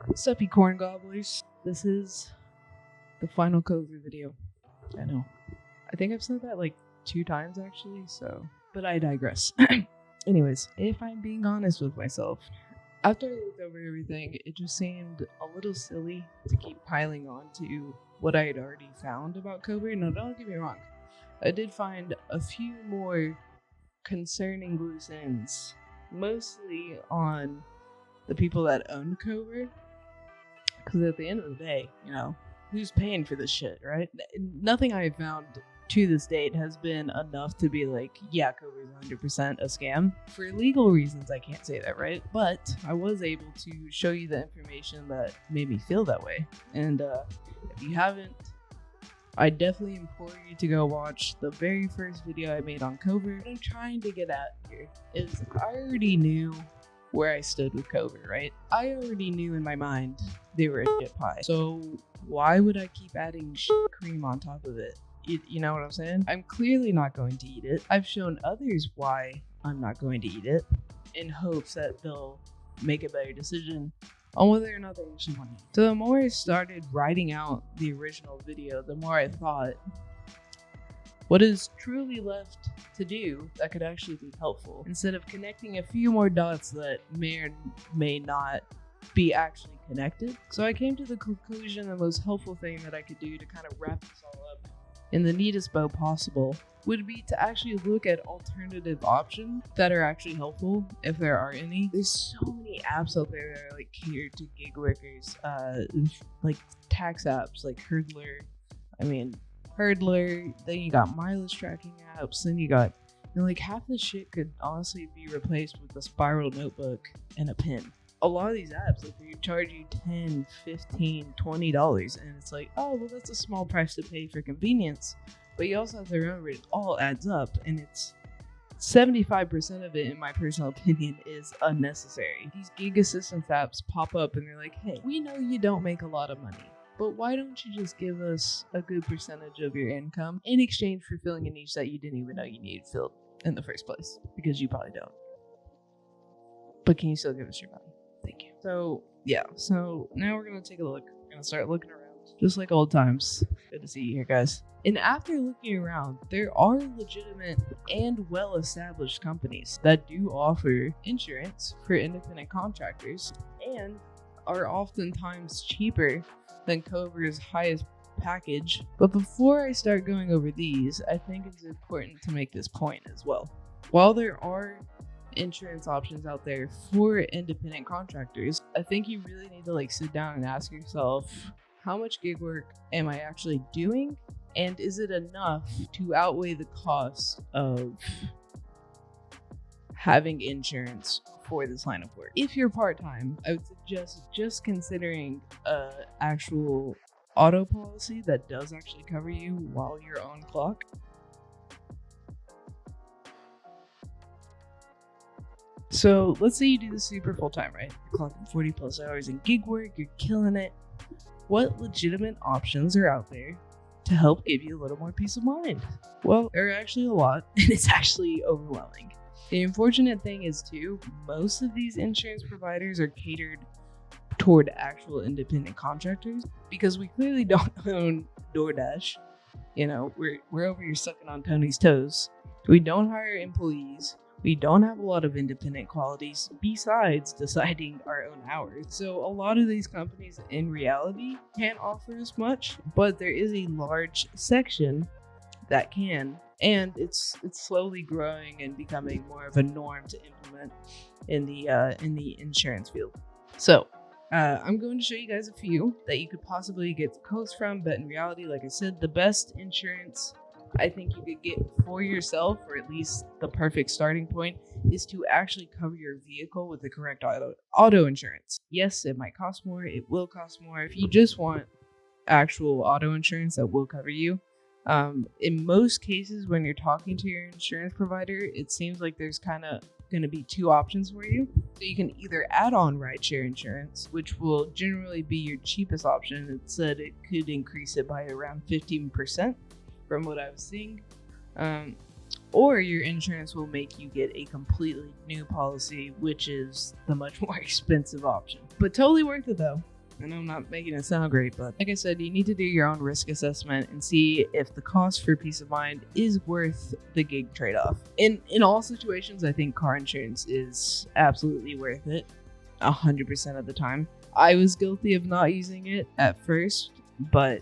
What's up, you corn gobblers? This is the final Kover video. I know. I think I've said that like 2 times actually, but I digress. Anyways, if I'm being honest with myself, after I looked over everything, it just seemed a little silly to keep piling on to what I had already found about Kover. Now, don't get me wrong. I did find a few more concerning loose ends, mostly on the people that own Kover. Because at the end of the day, who's paying for this shit, right? Nothing I have found to this date has been enough to be like, yeah, Kover is 100% a scam. For legal reasons, I can't say that, right? But I was able to show you the information that made me feel that way. And if you haven't, I definitely implore you to go watch the very first video I made on Kover. What I'm trying to get at here is I already knew where I stood with Kover, right? I already knew in my mind they were a shit pie. So why would I keep adding shit cream on top of it? You know what I'm saying? I'm clearly not going to eat it. I've shown others why I'm not going to eat it in hopes that they'll make a better decision on whether or not they actually want to eat. So the more I started writing out the original video, the more I thought, what is truly left to do that could actually be helpful, instead of connecting a few more dots that may or may not be actually connected. So I came to the conclusion the most helpful thing that I could do to kind of wrap this all up in the neatest bow possible would be to actually look at alternative options that are actually helpful, if there are any. There's so many apps out there that are like catered to gig workers, like tax apps like Hurdler, then you got mileage tracking apps, then you got, like half the shit could honestly be replaced with a spiral notebook and a pen. A lot of these apps, like, they charge you $10, $15, $20, and it's like, oh, well, that's a small price to pay for convenience. But you also have to remember it all adds up, and it's 75% of it, in my personal opinion, is unnecessary. These gig assistance apps pop up and they're like, hey, we know you don't make a lot of money, but why don't you just give us a good percentage of your income in exchange for filling a niche that you didn't even know you needed filled in the first place? Because you probably don't. But can you still give us your money? Thank you. So now we're going to take a look. We're going to start looking around. Just like old times. Good to see you here, guys. And after looking around, there are legitimate and well-established companies that do offer insurance for independent contractors and are oftentimes cheaper than Kover's highest package. But before I start going over these, I think it's important to make this point as well. While there are insurance options out there for independent contractors, I think you really need to sit down and ask yourself, how much gig work am I actually doing? And is it enough to outweigh the cost of having insurance for this line of work? If you're part-time, I would suggest just considering an actual auto policy that does actually cover you while you're on clock. So let's say you do this super full-time, right? You're clocking 40 plus hours in gig work, you're killing it. What legitimate options are out there to help give you a little more peace of mind? Well, there are actually a lot, and it's actually overwhelming. The unfortunate thing is too, most of these insurance providers are catered toward actual independent contractors, because we clearly don't own DoorDash. We're over here sucking on Tony's toes. We don't hire employees. We don't have a lot of independent qualities besides deciding our own hours. So a lot of these companies in reality can't offer as much, but there is a large section that can, and it's slowly growing and becoming more of a norm to implement in the insurance field. So I'm going to show you guys a few that you could possibly get quotes from, but in reality, like I said, the best insurance I think you could get for yourself, or at least the perfect starting point, is to actually cover your vehicle with the correct auto insurance. Yes, it might cost more. It will cost more. If you just want actual auto insurance that will cover you, in most cases, when you're talking to your insurance provider, it seems like there's kind of going to be 2 options for you. So you can either add on rideshare insurance, which will generally be your cheapest option. It said it could increase it by around 15%. From what I was seeing, or your insurance will make you get a completely new policy, which is the much more expensive option, but totally worth it though. and I'm not making it sound great, but like I said, you need to do your own risk assessment and see if the cost for peace of mind is worth the gig trade-off. In all situations, I think car insurance is absolutely worth it 100% of the time. I was guilty of not using it at first, but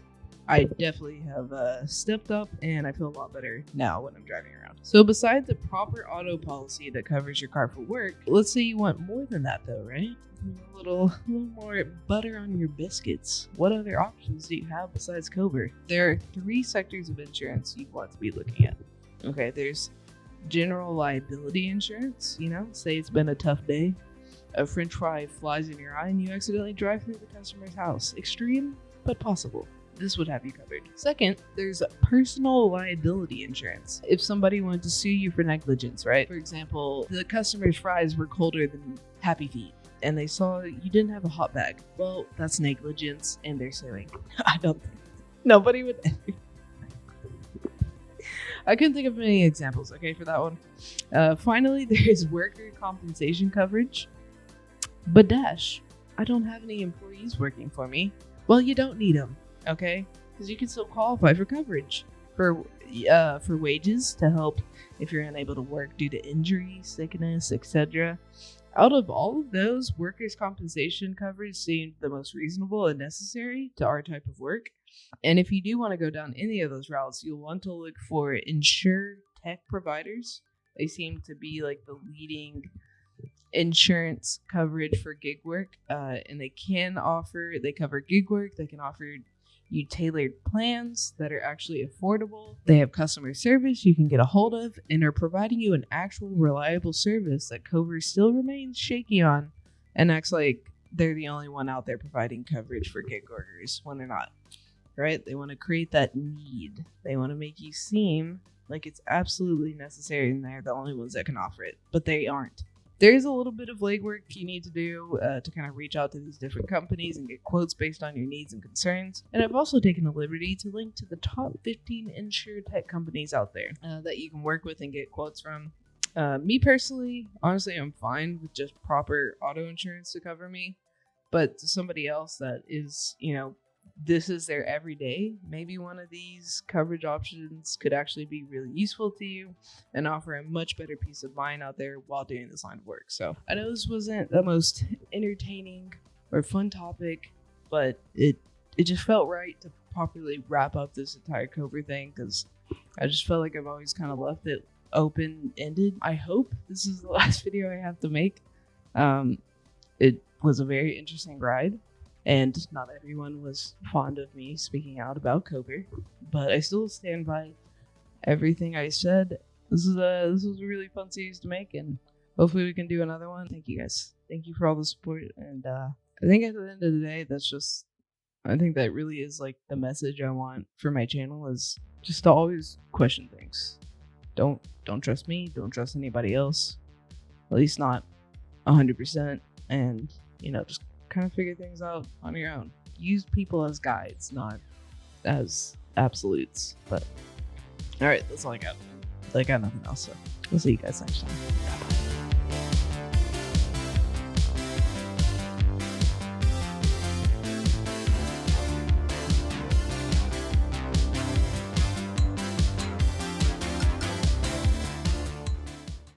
I definitely have stepped up, and I feel a lot better now when I'm driving around. So besides the proper auto policy that covers your car for work, let's say you want more than that though, right? A little more butter on your biscuits. What other options do you have besides Kover? There are 3 sectors of insurance you want to be looking at. Okay, there's general liability insurance. Say it's been a tough day. A french fry flies in your eye and you accidentally drive through the customer's house. Extreme, but possible. This would have you covered. Second, there's personal liability insurance. If somebody wanted to sue you for negligence, right? For example, the customer's fries were colder than Happy Feet, and they saw you didn't have a hot bag. Well, that's negligence, and they're suing. Nobody would. I couldn't think of any examples, okay, for that one. Finally, there is worker compensation coverage. But Dash, I don't have any employees working for me. Well, you don't need them. Okay, because you can still qualify for coverage for wages to help if you're unable to work due to injury, sickness, etc. Out of all of those, workers' compensation coverage seemed the most reasonable and necessary to our type of work. And if you do want to go down any of those routes, you'll want to look for insure tech providers. They seem to be like the leading insurance coverage for gig work, and they cover gig work. They can offer you tailored plans that are actually affordable. They have customer service you can get a hold of and are providing you an actual reliable service that Kover still remains shaky on and acts like they're the only one out there providing coverage for gig workers when they're not, right? They want to create that need. They want to make you seem like it's absolutely necessary and they're the only ones that can offer it, but they aren't. There's a little bit of legwork you need to do to kind of reach out to these different companies and get quotes based on your needs and concerns. And I've also taken the liberty to link to the top 15 insurtech companies out there that you can work with and get quotes from. Me personally, honestly, I'm fine with just proper auto insurance to cover me. But to somebody else that is, this is their everyday, maybe one of these coverage options could actually be really useful to you and offer a much better peace of mind out there while doing this line of work. So I know this wasn't the most entertaining or fun topic, but it just felt right to properly wrap up this entire Kover thing because I just felt like I've always kind of left it open-ended. I hope this is the last video I have to make. It was a very interesting ride. And not everyone was fond of me speaking out about Kover, but I still stand by everything I said. This was a really fun series to make, and hopefully we can do another one. Thank you guys. Thank you for all the support. And I think at the end of the day, I think that really is like the message I want for my channel is just to always question things. Don't trust me. Don't trust anybody else. At least not 100%. And just kind of figure things out on your own. Use people as guides, not as absolutes. But all right, that's all I got. I got nothing else. So we'll see you guys next time. Bye.